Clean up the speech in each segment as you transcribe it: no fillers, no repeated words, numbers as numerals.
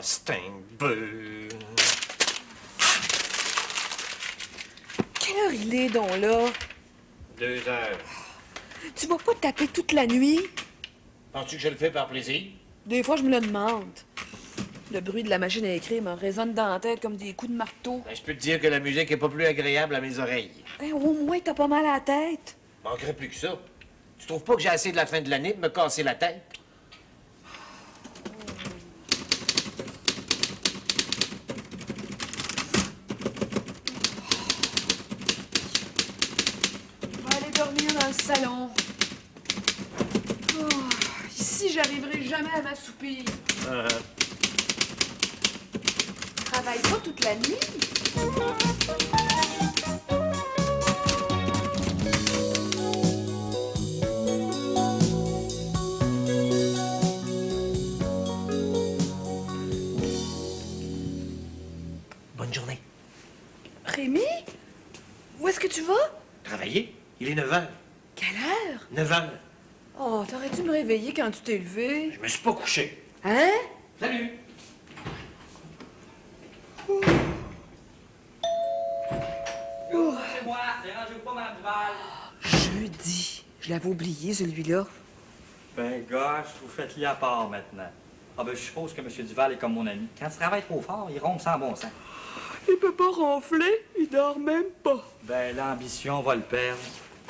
Steinberg. Quelle heure il est donc là? 2 heures. Tu vas pas te taper toute la nuit? Penses-tu que je le fais par plaisir? Des fois, je me le demande. Le bruit de la machine à écrire me résonne dans la tête comme des coups de marteau. Ben, je peux te dire que la musique est pas plus agréable à mes oreilles. Hein, au moins, t'as pas mal à la tête. Manquerait plus que ça. Tu trouves pas que j'ai assez de la fin de l'année pour me casser la tête? Je vais aller dormir dans le salon. Oh, ici, j'arriverai jamais à m'assoupir. Travaille pas toute la nuit? Bonne journée. Rémi? Où est-ce que tu vas? Travailler? Il est 9 heures. Quelle heure? 9 heures. Oh, t'aurais dû me réveiller quand tu t'es levé. Je me suis pas couché. Hein? Salut. C'est moi, dérangez-vous pas, Mme Duval. Jeudi. Je l'avais oublié, celui-là. Ben, gosh, vous faites lit à part maintenant. Ah ben, je suppose que M. Duval est comme mon ami. Quand il travaille trop fort, il rompt sans bon sens. Il peut pas ronfler, il dort même pas. Ben, l'ambition va le perdre.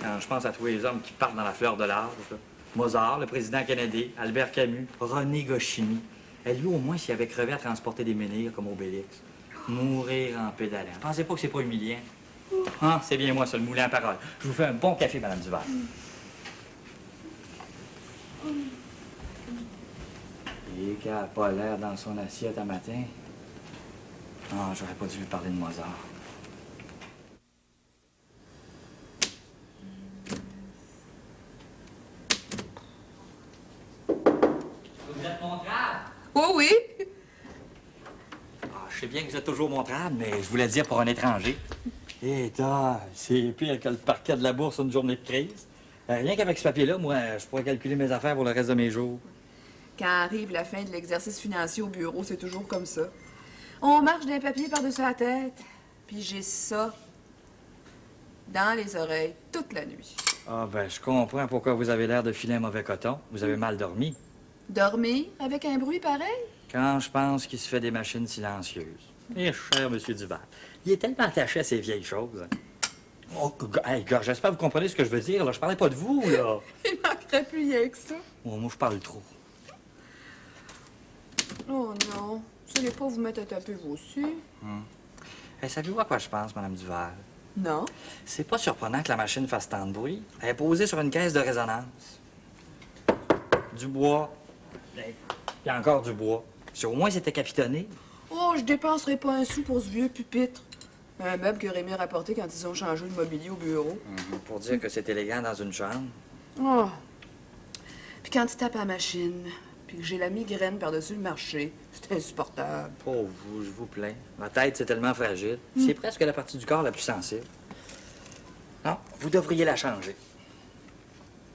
Quand je pense à tous les hommes qui partent dans la fleur de l'âge, là. Mozart, le président Kennedy, Albert Camus, René Goscinny. Et lui, au moins, s'il avait crevé à transporter des menhirs comme Obélix. Mourir en pédalant. Pensez pas que c'est pas humiliant. Ah, c'est bien moi, ça, le moulin à parole. Je vous fais un bon café, Mme Duval. Et qu'elle n'a pas l'air dans son assiette à matin. Ah, j'aurais pas dû lui parler de Mozart. Vous êtes montrable? Oh oui? Ah, je sais bien que vous êtes toujours montrable, mais je voulais dire pour un étranger. Et c'est pire que le parquet de la bourse une journée de crise. Rien qu'avec ce papier-là, moi, je pourrais calculer mes affaires pour le reste de mes jours. Quand arrive la fin de l'exercice financier au bureau, c'est toujours comme ça. On marche d'un papier par-dessus la tête. Puis j'ai ça dans les oreilles toute la nuit. Ah, ben, je comprends pourquoi vous avez l'air de filer un mauvais coton. Vous avez mal dormi. Dormir avec un bruit pareil? Quand je pense qu'il se fait des machines silencieuses. Eh, cher Monsieur Duval, il est tellement attaché à ces vieilles choses. Oh, hey, gars, j'espère que vous comprenez ce que je veux dire, là. Je parlais pas de vous, là. Il manquerait plus rien que ça. Oh, moi, je parle trop. Oh non. Vous allez pas vous mettre à taper vous aussi? Hey, savez-vous à quoi je pense, Madame Duval? Non. C'est pas surprenant que la machine fasse tant de bruit. Elle est posée sur une caisse de résonance. Du bois. Il y a encore du bois. Si au moins c'était capitonné. Oh, je dépenserai pas un sou pour ce vieux pupitre. Un meuble que Rémi a rapporté quand ils ont changé le mobilier au bureau. Pour dire que c'est élégant dans une chambre. Oh. Puis quand il tape à la machine, puis que j'ai la migraine par-dessus le marché, c'est insupportable. Pauvre vous, je vous plains. Ma tête, c'est tellement fragile. C'est presque la partie du corps la plus sensible. Non, vous devriez la changer.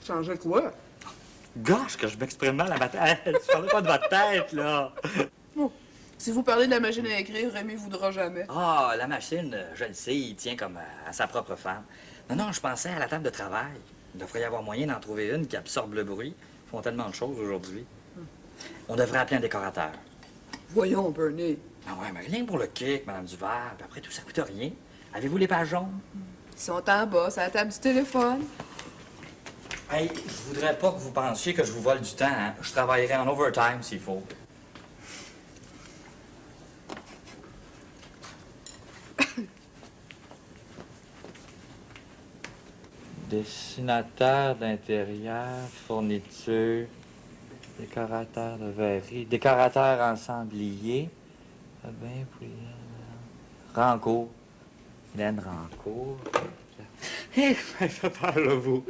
Changer quoi? Gosh, que je m'exprime mal à ma tête. Je parlais pas de votre tête, là. Oh. Si vous parlez de la machine à écrire, Rémi voudra jamais. Ah, la machine, je le sais, il tient comme à sa propre femme. Non, je pensais à la table de travail. Il devrait y avoir moyen d'en trouver une qui absorbe le bruit. Ils font tellement de choses aujourd'hui. On devrait appeler un décorateur. Voyons, Bernie. Ah ouais, mais rien pour le kick, Madame Duval. Puis après tout, ça coûte rien. Avez-vous les pages jaunes? Ils sont en bas, c'est à la table du téléphone. Hey, je voudrais pas que vous pensiez que je vous vole du temps, hein. Je travaillerai en overtime s'il faut. Dessinateur d'intérieur, fourniture, décorateur de verrerie, décorateur ensemblier, ben, puis, Rancourt, Mylène Rancourt. Hé, ça fait peur, là, vous.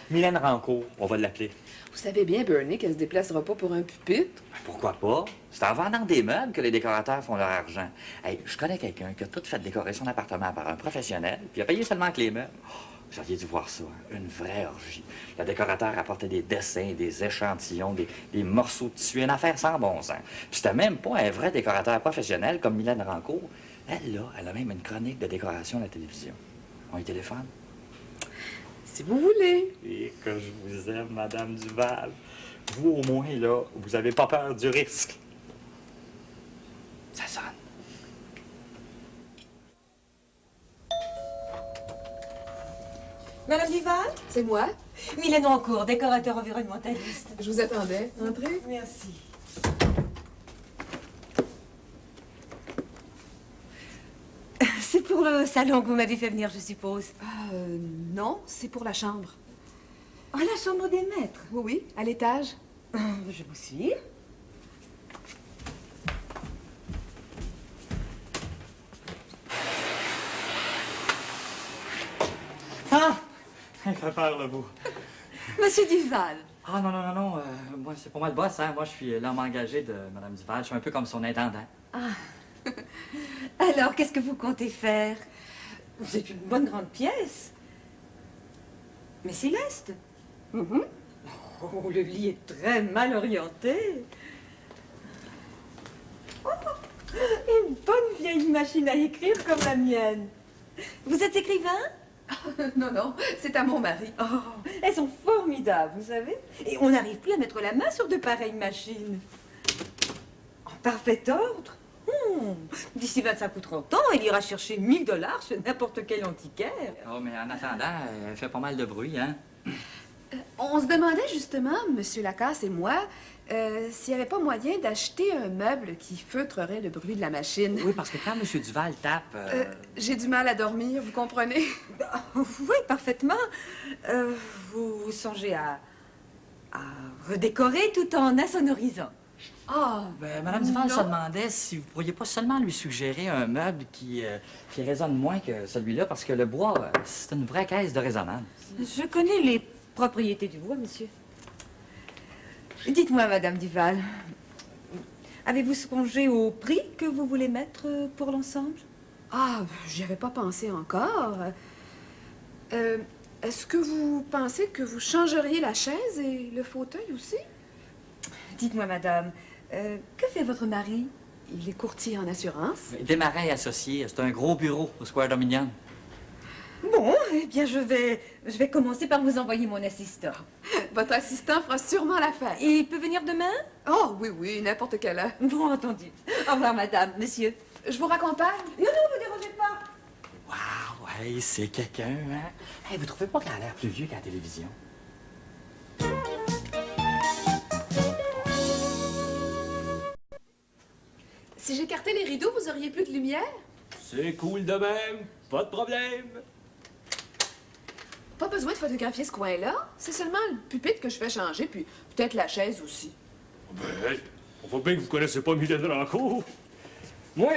Mylène Rancourt, on va l'appeler. Vous savez bien, Bernie, qu'elle se déplacera pas pour un pupitre. Pourquoi pas? C'est en vendant des meubles que les décorateurs font leur argent. Hey, je connais quelqu'un qui a tout fait décorer son appartement par un professionnel, puis il a payé seulement que les meubles. Oh, Vous auriez dû voir ça, hein? Une vraie orgie. Le décorateur apportait des dessins, des échantillons, des morceaux de tissu, une affaire sans bon sens. Puis c'était même pas un vrai décorateur professionnel comme Mylène Rancourt. Elle, là, elle a même une chronique de décoration à la télévision. On y téléphone? Si vous voulez. Et que je vous aime, Madame Duval. Vous, au moins, là, vous avez pas peur du risque. Ça sonne. Madame Duval? C'est moi. Mylène Rancourt, décorateur environnementaliste. Je vous attendais. Entrez. Merci. C'est pour le salon que vous m'avez fait venir, je suppose. Non, c'est pour la chambre. Oh, la chambre des maîtres. Oui, oui, à l'étage. Je vous suis. Ah! Elle fait peur, le beau. Monsieur Duval. Ah, non, non, non, non. Moi, c'est pas moi le boss, hein. Moi, je suis l'homme engagé de Mme Duval. Je suis un peu comme son intendant. Alors, qu'est-ce que vous comptez faire? C'est une bonne grande pièce. Mais céleste. Oh, le lit est très mal orienté. Oh, une bonne vieille machine à écrire comme la mienne. Vous êtes écrivain? Non, non, c'est à mon mari. Oh, elles sont formidables, vous savez. Et on n'arrive plus à mettre la main sur de pareilles machines. En parfait ordre. D'ici 25 ou 30 ans, il ira chercher $1000 chez n'importe quel antiquaire. Oh, mais en attendant, elle fait pas mal de bruit, hein? On se demandait justement, Monsieur Lacasse et moi, s'il n'y avait pas moyen d'acheter un meuble qui feutrerait le bruit de la machine. Oui, parce que quand M. Duval tape... J'ai du mal à dormir, vous comprenez? Oui, parfaitement. Vous songez à redécorer tout en insonorisant. Ah, Ben, Mme Duval non. se demandait si vous pourriez pas seulement lui suggérer un meuble qui résonne moins que celui-là, parce que le bois, c'est une vraie caisse de résonance. Je connais les propriétés du bois, monsieur. Dites-moi, Madame Duval, avez-vous songé au prix que vous voulez mettre pour l'ensemble? Ah, j'y avais pas pensé encore. Est-ce que vous pensez que vous changeriez la chaise et le fauteuil aussi? Dites-moi, madame, que fait votre mari? Il est courtier en assurance. Desmarins associés, c'est un gros bureau au Square Dominion. Bon, eh bien, je vais commencer par vous envoyer mon assistant. Votre assistant fera sûrement l'affaire. Et il peut venir demain? Oh, oui, oui, n'importe quelle heure. Bon, entendu. Au revoir, madame, monsieur. Je vous raccompagne? Non, non, vous dérangez pas. Waouh, hey, c'est quelqu'un, hein? Hey, vous trouvez pas qu'il a l'air plus vieux qu'à la télévision? Si j'écartais les rideaux, vous auriez plus de lumière? C'est cool de même, pas de problème. Pas besoin de photographier ce coin-là. C'est seulement le pupitre que je fais changer, puis peut-être la chaise aussi. Ben, on voit bien que vous connaissez pas Mylène Rancourt. Moi,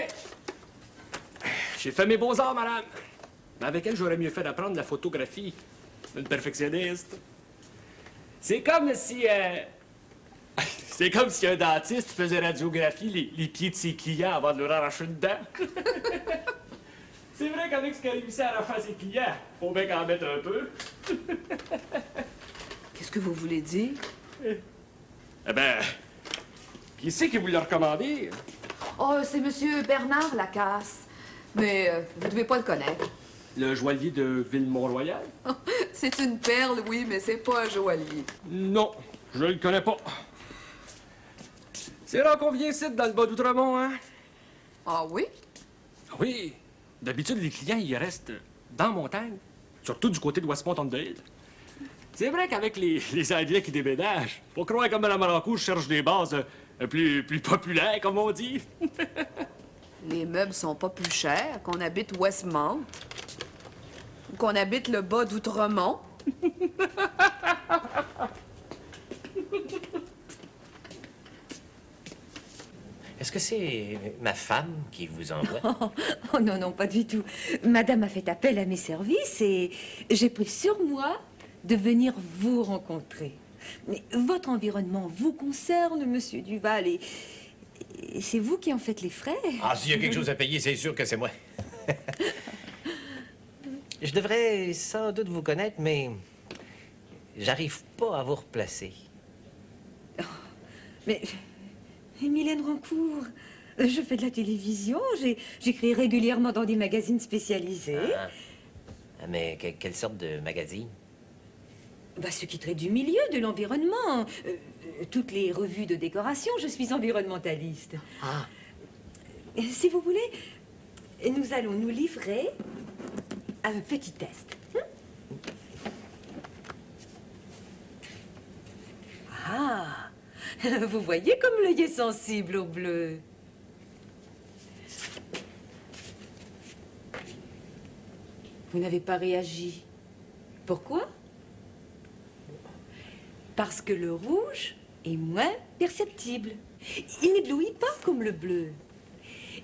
j'ai fait mes beaux-arts, madame. Mais avec elle, j'aurais mieux fait d'apprendre la photographie. Une perfectionniste. C'est comme si... C'est comme si un dentiste faisait radiographie les pieds de ses clients avant de leur arracher une dent. C'est vrai qu'avec ce qu'elle réussit à arracher à ses clients, faut bien qu'en mettre un peu. Qu'est-ce que vous voulez dire? Eh ben, qui c'est qui vous l'a recommandé? Oh, c'est Monsieur Bernard Lacasse. Mais vous devez pas le connaître. Le joaillier de Ville-Mont-Royal? C'est une perle, oui, mais c'est pas un joaillier. Non, je le connais pas. C'est rare qu'on vient ici, dans le bas d'Outremont, hein? Ah oui? Oui. D'habitude, les clients, ils restent dans la montagne. Surtout du côté de Westmont-on-the-Hill. C'est vrai qu'avec les Anglais qui déménagent, faut croire que Mme Rancourt cherche des bases plus populaires, comme on dit. Les meubles sont pas plus chers qu'on habite Westmont ou qu'on habite le bas d'Outremont. Est-ce que c'est ma femme qui vous envoie? Oh non, non, pas du tout. Madame a fait appel à mes services et j'ai pris sur moi de venir vous rencontrer. Mais votre environnement vous concerne, monsieur Duval, et c'est vous qui en faites les frais. Ah, s'il y a quelque chose à payer, c'est sûr que c'est moi. Je devrais sans doute vous connaître, mais j'arrive pas à vous replacer. Mais, Mylène Rancourt, je fais de la télévision, j'écris régulièrement dans des magazines spécialisés. Mais quelle sorte de magazine? Bah, ceux qui traitent du milieu, de l'environnement. Toutes les revues de décoration, je suis environnementaliste. Ah. Si vous voulez, nous allons nous livrer à un petit test. Ah, vous voyez comme l'œil est sensible au bleu. Vous n'avez pas réagi. Pourquoi? Parce que le rouge est moins perceptible. Il n'éblouit pas comme le bleu.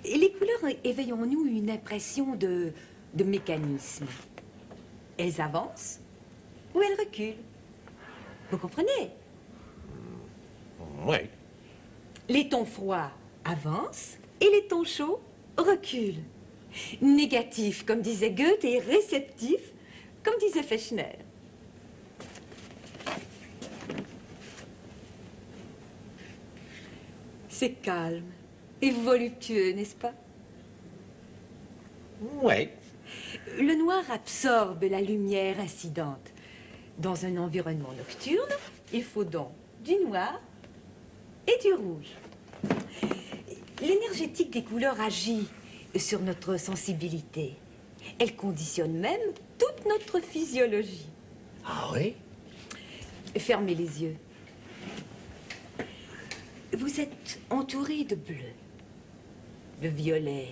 Et les couleurs éveillent en nous une impression de mécanisme. Elles avancent ou elles reculent. Vous comprenez? Oui. Les tons froids avancent et les tons chauds reculent. Négatif, comme disait Goethe, et réceptif, comme disait Fechner. C'est calme et voluptueux, n'est-ce pas? Oui. Le noir absorbe la lumière incidente. Dans un environnement nocturne, il faut donc du noir et du rouge. L'énergétique des couleurs agit sur notre sensibilité. Elle conditionne même toute notre physiologie. Ah oui? Fermez les yeux. Vous êtes entouré de bleu, de violet.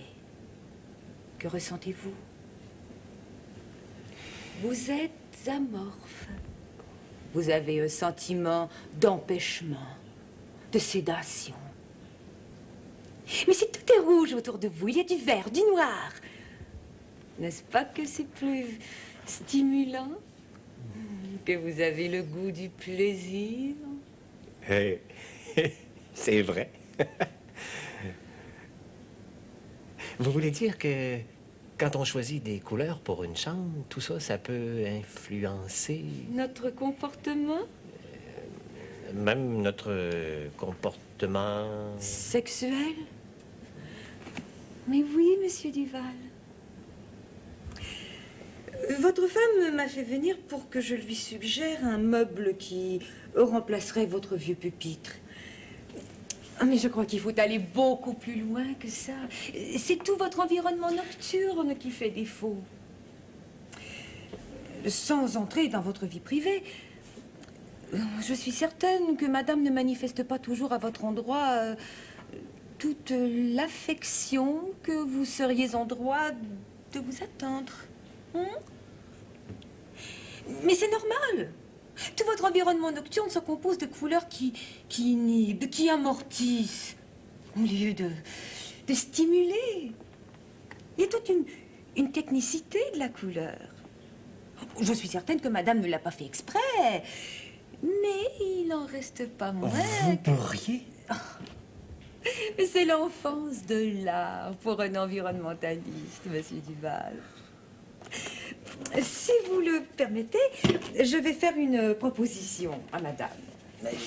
Que ressentez-vous? Vous êtes amorphe. Vous avez un sentiment d'empêchement, de sédation. Mais si tout est rouge autour de vous, il y a du vert, du noir. N'est-ce pas que c'est plus stimulant? Que vous avez le goût du plaisir? C'est vrai. Vous voulez dire que quand on choisit des couleurs pour une chambre, tout ça, ça peut influencer Notre comportement même notre comportement? sexuel? Mais oui, monsieur Duval. Votre femme m'a fait venir pour que je lui suggère un meuble qui remplacerait votre vieux pupitre. Mais je crois qu'il faut aller beaucoup plus loin que ça. C'est tout votre environnement nocturne qui fait défaut. Sans entrer dans votre vie privée, je suis certaine que madame ne manifeste pas toujours à votre endroit toute l'affection que vous seriez en droit de vous attendre. Mais c'est normal. Tout votre environnement nocturne se compose de couleurs qui inhibent, qui amortissent, au lieu de stimuler. Il y a toute une technicité de la couleur. Je suis certaine que madame ne l'a pas fait exprès, mais il n'en reste pas moins. Vous pourriez? C'est l'enfance de l'art pour un environnementaliste, monsieur Duval. Si vous le permettez, je vais faire une proposition à madame.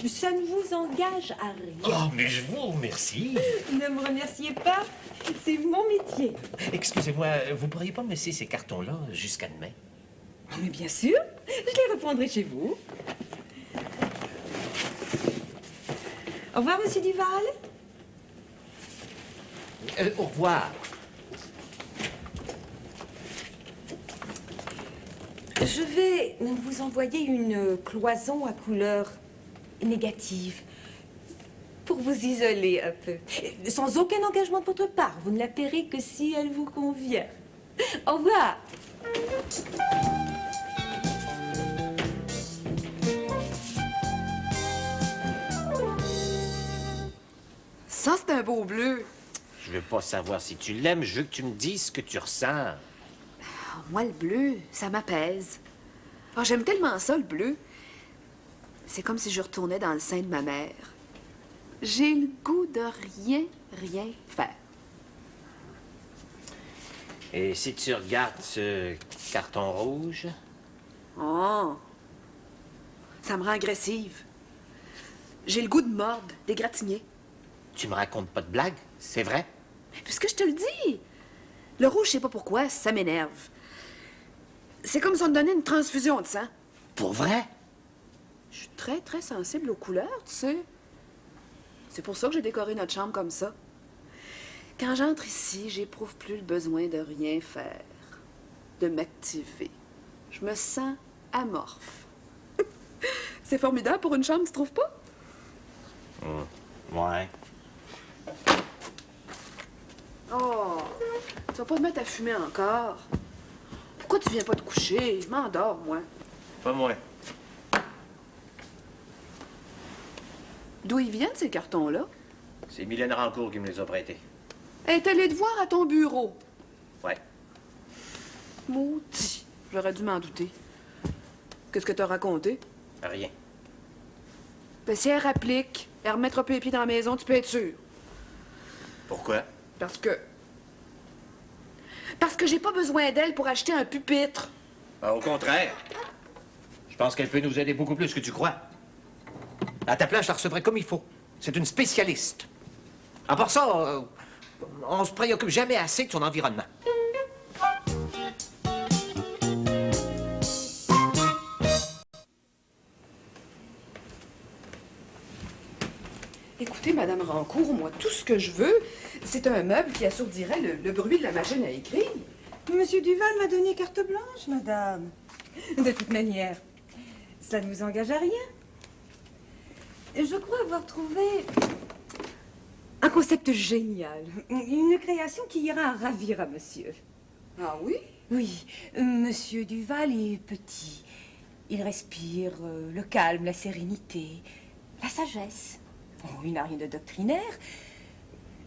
Ça ne vous engage à rien. Oh, mais je vous remercie. Ne me remerciez pas, c'est mon métier. Excusez-moi, vous pourriez pas me laisser ces cartons-là jusqu'à demain? Mais bien sûr, je les reprendrai chez vous. Au revoir, monsieur Duval. Au revoir. Je vais vous envoyer une cloison à couleur négative pour vous isoler un peu. Sans aucun engagement de votre part. Vous ne la paierez que si elle vous convient. Au revoir. Ça, c'est un beau bleu. Je veux pas savoir si tu l'aimes, je veux que tu me dises ce que tu ressens. Moi, le bleu, ça m'apaise. Ah, j'aime tellement ça, le bleu. C'est comme si je retournais dans le sein de ma mère. J'ai le goût de rien faire. Et si tu regardes ce carton rouge, Oh! Ça me rend agressive. J'ai le goût de mordre, d'égratigner. tu me racontes pas de blague, c'est vrai? Puisque je te le dis. Le rouge, je sais pas pourquoi, ça m'énerve. C'est comme si on me donnait une transfusion de sang. Pour vrai? Je suis très, très sensible aux couleurs, tu sais. C'est pour ça que j'ai décoré notre chambre comme ça. Quand j'entre ici, j'éprouve plus le besoin de rien faire, de m'activer. Je me sens amorphe. C'est formidable pour une chambre, tu trouves pas? Ouais. Oh, tu vas pas te mettre à fumer encore. Pourquoi tu viens pas te coucher? Je m'endors, moi. Pas moi. D'où ils viennent, ces cartons-là? C'est Mylène Rancourt qui me les a prêtés. Elle est allée te voir à ton bureau. Ouais. Maudit. J'aurais dû m'en douter. Qu'est-ce que t'as raconté? Rien. Ben, si elle rapplique, elle remettra plus les pieds dans la maison, tu peux être sûr. Pourquoi? Parce que j'ai pas besoin d'elle pour acheter un pupitre. Au contraire. Je pense qu'elle peut nous aider beaucoup plus que tu crois. À ta place, je la recevrai comme il faut. C'est une spécialiste. À part ça, on se préoccupe jamais assez de son environnement. Écoutez, Madame Rancourt, moi, tout ce que je veux, c'est un meuble qui assourdirait le bruit de la machine à écrire. Monsieur Duval m'a donné carte blanche, madame. De toute manière, cela ne vous engage à rien. Je crois avoir trouvé un concept génial. Une création qui ira ravir à monsieur. Ah oui? Oui, monsieur Duval est petit. Il respire le calme, la sérénité, la sagesse. Oh, il n'a rien de doctrinaire.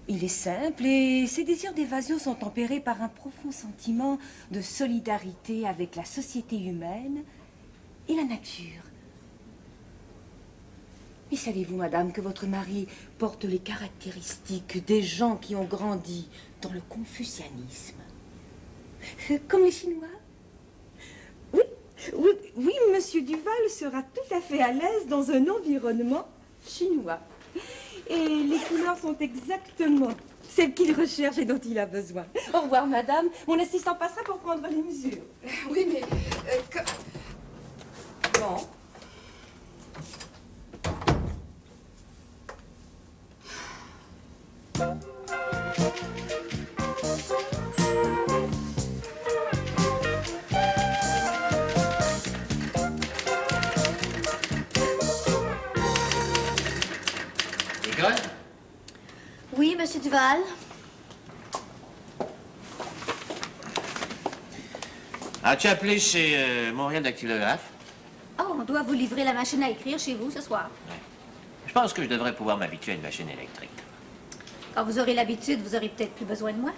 Il est simple et ses désirs d'évasion sont tempérés par un profond sentiment de solidarité avec la société humaine et la nature. Et savez-vous, madame, que votre mari porte les caractéristiques des gens qui ont grandi dans le confucianisme? Comme les Chinois? Oui, oui, oui, monsieur Duval sera tout à fait à l'aise dans un environnement chinois. Et les couleurs sont exactement celles qu'il recherche et dont il a besoin. Au revoir, madame. Mon assistant passera pour prendre les mesures. Oui, mais... Bon. Nicole? Oui, monsieur Duval. As-tu appelé chez Montréal Dactylographe? Oh, on doit vous livrer la machine à écrire chez vous ce soir. Je pense que je devrais pouvoir m'habituer à une machine électrique. Quand vous aurez l'habitude, vous aurez peut-être plus besoin de moi.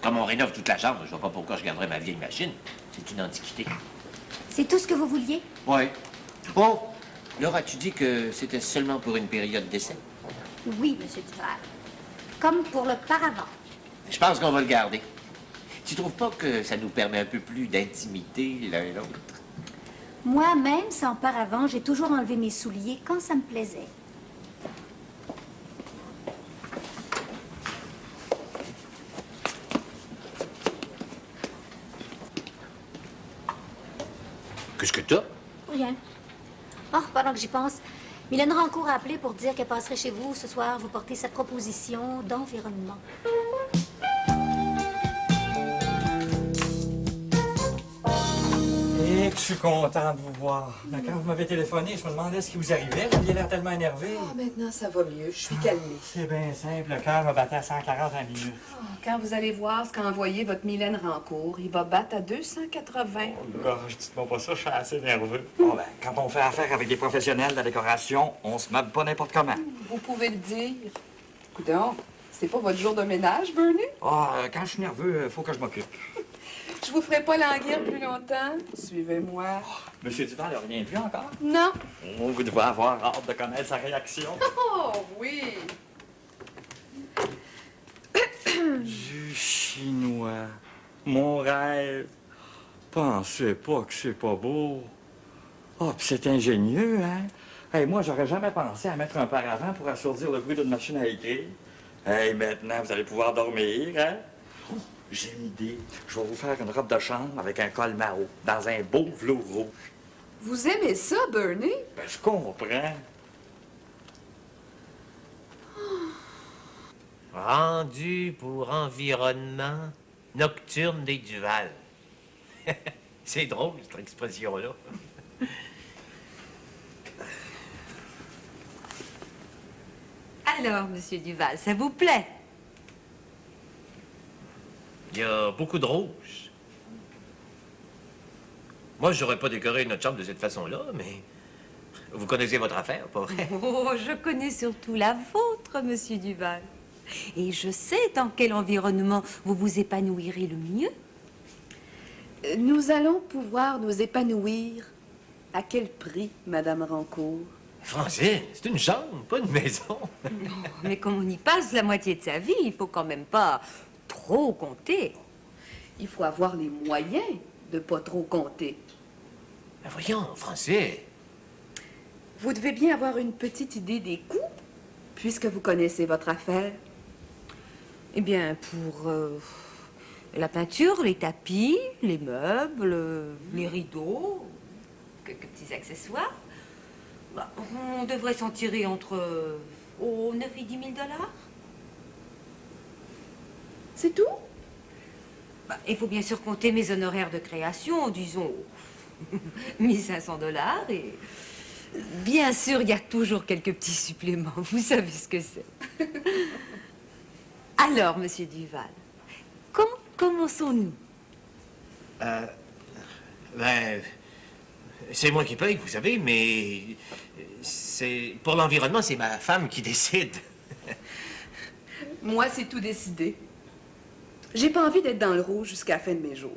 Comme on rénove toute la chambre, je vois pas pourquoi je garderais ma vieille machine. C'est une antiquité. C'est tout ce que vous vouliez? Oui. Bon, Laura, tu dis que c'était seulement pour une période d'essai? Oui, monsieur Duval. Comme pour le paravent. Je pense qu'on va le garder. Tu trouves pas que ça nous permet un peu plus d'intimité l'un et l'autre? Moi-même, sans paravent, j'ai toujours enlevé mes souliers quand ça me plaisait. Qu'est-ce que t'as? Rien. Oh, pendant que j'y pense, Mylène Rancourt a appelé pour dire qu'elle passerait chez vous ce soir vous porter sa proposition d'environnement. Et que je suis content de vous voir. Mais quand vous m'avez téléphoné, je me demandais ce qui vous arrivait. Vous aviez l'air tellement énervé. Oh, maintenant, ça va mieux. Je suis calmée. C'est bien simple, le cœur me battait à 140 à la minute. Quand vous allez voir ce qu'a envoyé votre Mylène Rancourt, il va battre à 280. Gosh, dites-moi pas ça, je suis assez nerveux. Bon, ben, quand on fait affaire avec des professionnels de la décoration, on se meuble pas n'importe comment. Vous pouvez le dire. Coudonc, c'est pas votre jour de ménage, Bernie? Quand je suis nerveux, faut que je m'occupe. Je vous ferai pas languir plus longtemps. Suivez-moi. Monsieur Duval n'a rien vu encore? Non. Oh, vous devez avoir hâte de connaître sa réaction. Oh, oui. Du chinois. Mon rêve. Pensez pas que c'est pas beau. Ah, puis c'est ingénieux, hein? Hey, moi, j'aurais jamais pensé à mettre un paravent pour assourdir le bruit d'une machine à écrire. Hey, maintenant, vous allez pouvoir dormir, hein? Oh, j'ai une idée. Je vais vous faire une robe de chambre avec un col Mao, dans un beau velours rouge. Vous aimez ça, Bernie? Ben, je comprends. Rendu pour environnement nocturne des Duval. C'est drôle, cette expression-là. Alors, Monsieur Duval, ça vous plaît? Il y a beaucoup de rouge. Moi, j'aurais pas décoré notre chambre de cette façon-là, mais vous connaissez votre affaire, pas vrai? Oh, je connais surtout la vôtre, Monsieur Duval. Et je sais dans quel environnement vous vous épanouirez le mieux. Nous allons pouvoir nous épanouir. À quel prix, Madame Rancourt? Francine, c'est une chambre, pas une maison. Mais comme on y passe la moitié de sa vie, il faut quand même pas trop compter. Il faut avoir les moyens de pas trop compter. Ben voyons, Francine. Vous devez bien avoir une petite idée des coûts, puisque vous connaissez votre affaire. Eh bien, pour la peinture, les tapis, les meubles, les rideaux, quelques petits accessoires, bah, on devrait s'en tirer entre 9 et 10 000 $. C'est tout? Bah, il faut bien sûr compter mes honoraires de création, disons 1 500 $. Et bien sûr, il y a toujours quelques petits suppléments. Vous savez ce que c'est. Alors, Monsieur Duval, quand commençons-nous? Ben, c'est moi qui paye, vous savez, mais c'est pour l'environnement, c'est ma femme qui décide. Moi, c'est tout décidé. J'ai pas envie d'être dans le rouge jusqu'à la fin de mes jours.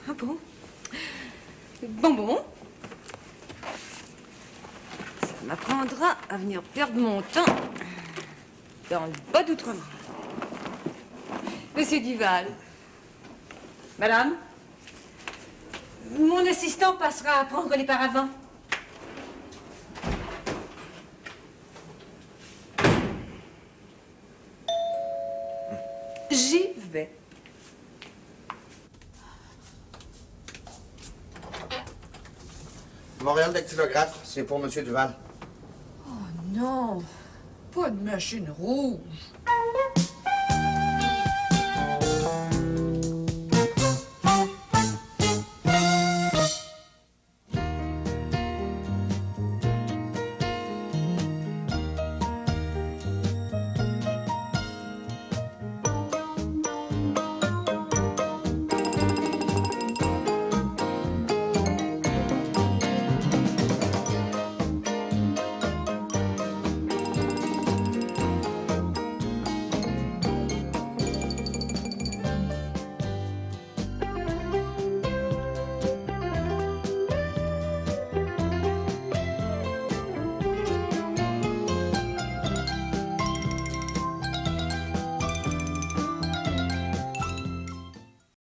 Ah bon? Bon. Ça m'apprendra à venir perdre mon temps dans le bas d'outre-mer. Monsieur Duval. Madame? Mon assistant passera à prendre les paravents. J'y vais. Montréal dactylographe, c'est pour Monsieur Duval. Non, pas de machine rouge.